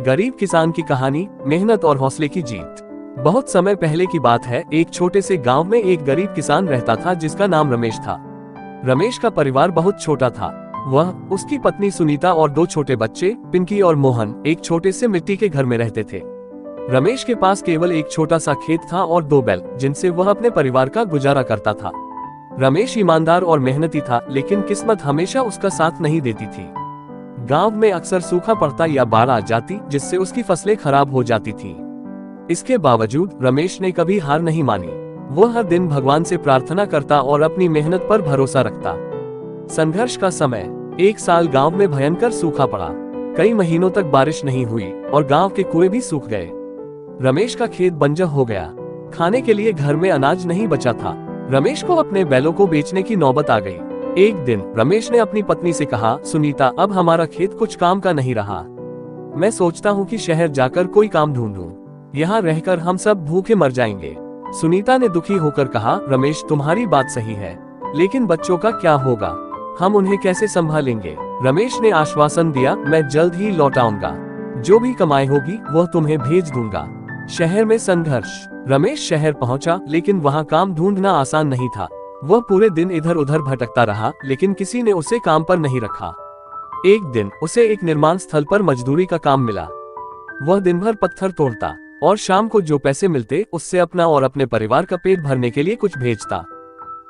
गरीब किसान की कहानी, मेहनत और हौसले की जीत। बहुत समय पहले की बात है। एक छोटे से गांव में एक गरीब किसान रहता था जिसका नाम रमेश था। रमेश का परिवार बहुत छोटा था। वह, उसकी पत्नी सुनीता और दो छोटे बच्चे पिंकी और मोहन एक छोटे से मिट्टी के घर में रहते थे। रमेश के पास केवल एक छोटा सा खेत था और दो बैल, जिनसे वह अपने परिवार का गुजारा करता था। रमेश ईमानदार और मेहनती था, लेकिन किस्मत हमेशा उसका साथ नहीं देती थी। गांव में अक्सर सूखा पड़ता या बाढ़ आ जाती, जिससे उसकी फसलें खराब हो जाती थीं। इसके बावजूद रमेश ने कभी हार नहीं मानी। वह हर दिन भगवान से प्रार्थना करता और अपनी मेहनत पर भरोसा रखता। संघर्ष का समय। एक साल गांव में भयंकर सूखा पड़ा। कई महीनों तक बारिश नहीं हुई और गांव के कुएं भी सूख गए। रमेश का खेत बंजर हो गया। खाने के लिए घर में अनाज नहीं बचा था। रमेश को अपने बैलों को बेचने की नौबत आ गई। एक दिन रमेश ने अपनी पत्नी से कहा, सुनीता, अब हमारा खेत कुछ काम का नहीं रहा। मैं सोचता हूँ कि शहर जाकर कोई काम ढूंढूं। यहाँ रहकर हम सब भूखे मर जाएंगे। सुनीता ने दुखी होकर कहा, रमेश, तुम्हारी बात सही है, लेकिन बच्चों का क्या होगा? हम उन्हें कैसे संभालेंगे? रमेश ने आश्वासन दिया, मैं जल्द ही लौट आऊंगा। जो भी कमाई होगी वह तुम्हें भेज दूंगा। शहर में संघर्ष। रमेश शहर पहुंचा, लेकिन वहां काम ढूंढना आसान नहीं था। वह पूरे दिन इधर उधर भटकता रहा, लेकिन किसी ने उसे काम पर नहीं रखा। एक दिन उसे एक निर्माण स्थल पर मजदूरी का काम मिला। वह दिन भर पत्थर तोड़ता और शाम को जो पैसे मिलते उससे अपना और अपने परिवार का पेट भरने के लिए कुछ भेजता।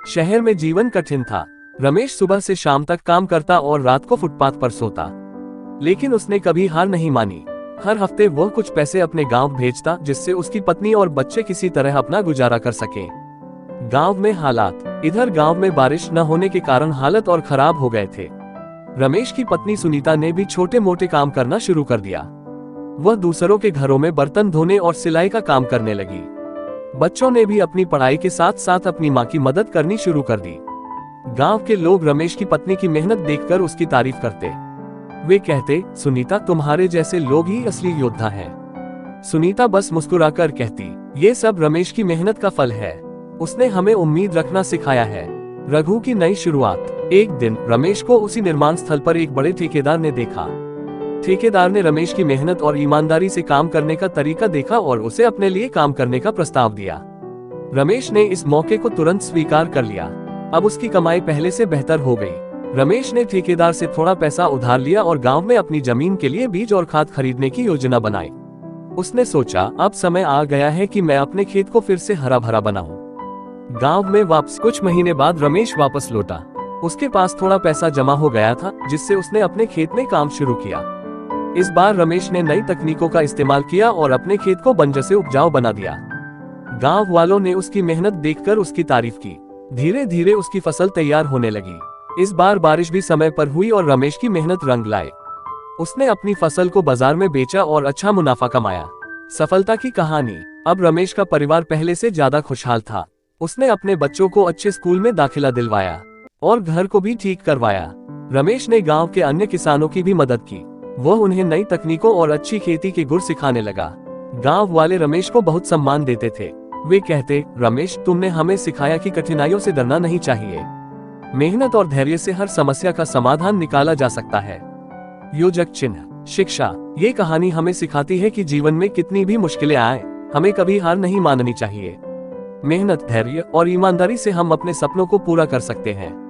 शहर में जीवन कठिन था। रमेश सुबह से शाम तक काम करता और रात को फुटपाथ पर सोता, लेकिन उसने कभी हार नहीं मानी। हर हफ्ते वह कुछ पैसे अपने गांव भेजता, जिससे उसकी पत्नी और बच्चे किसी तरह अपना गुजारा कर सके। गांव में हालात। इधर गांव में बारिश न होने के कारण हालत और खराब हो गए थे। रमेश की पत्नी सुनीता ने भी छोटे मोटे काम करना शुरू कर दिया। वह दूसरों के घरों में बर्तन धोने और सिलाई का काम करने लगी। बच्चों ने भी अपनी पढ़ाई के साथ साथ अपनी माँ की मदद करनी शुरू कर दी। गांव के लोग रमेश की पत्नी की मेहनत देखकर उसकी तारीफ करते। वे कहते, सुनीता, तुम्हारे जैसे लोग ही असली योद्धा हैं। सुनीता बस मुस्कुराकर कहती, ये सब रमेश की मेहनत का फल है। उसने हमें उम्मीद रखना सिखाया है। रघु की नई शुरुआत। एक दिन रमेश को उसी निर्माण स्थल पर एक बड़े ठेकेदार ने देखा। ठेकेदार ने रमेश की मेहनत और ईमानदारी से काम करने का तरीका देखा और उसे अपने लिए काम करने का प्रस्ताव दिया। रमेश ने इस मौके को तुरंत स्वीकार कर लिया। अब उसकी कमाई पहले से बेहतर हो गई। रमेश ने ठेकेदार से थोड़ा पैसा उधार लिया और गांव में अपनी जमीन के लिए बीज और खाद खरीदने की योजना बनाई। उसने सोचा, अब समय आ गया है कि मैं अपने खेत को फिर से हरा भरा बनाऊं। गांव में वापस कुछ महीने बाद रमेश वापस लौटा। उसके पास थोड़ा पैसा जमा हो गया था, जिससे उसने अपने खेत में काम शुरू किया। इस बार रमेश ने नई तकनीकों का इस्तेमाल किया और अपने खेत को बंजर से उपजाऊ बना दिया। गांव वालों ने उसकी मेहनत देखकर उसकी तारीफ की। धीरे धीरे उसकी फसल तैयार होने लगी। इस बार बारिश भी समय पर हुई और रमेश की मेहनत रंग लाए। उसने अपनी फसल को बाजार में बेचा और अच्छा मुनाफा कमाया। सफलता की कहानी। अब रमेश का परिवार पहले से ज्यादा खुशहाल था। उसने अपने बच्चों को अच्छे स्कूल में दाखिला दिलवाया और घर को भी ठीक करवाया। रमेश ने गांव के अन्य किसानों की भी मदद की। वह उन्हें नई तकनीकों और अच्छी खेती के गुर सिखाने लगा। गांव वाले रमेश को बहुत सम्मान देते थे। वे कहते, रमेश, तुमने हमें सिखाया कि कठिनाइयों से डरना नहीं चाहिए। मेहनत और धैर्य से हर समस्या का समाधान निकाला जा सकता है। योजक चिन्ह। शिक्षा। ये कहानी हमें सिखाती है कि जीवन में कितनी भी मुश्किलें आए, हमें कभी हार नहीं माननी चाहिए। मेहनत, धैर्य और ईमानदारी से हम अपने सपनों को पूरा कर सकते हैं।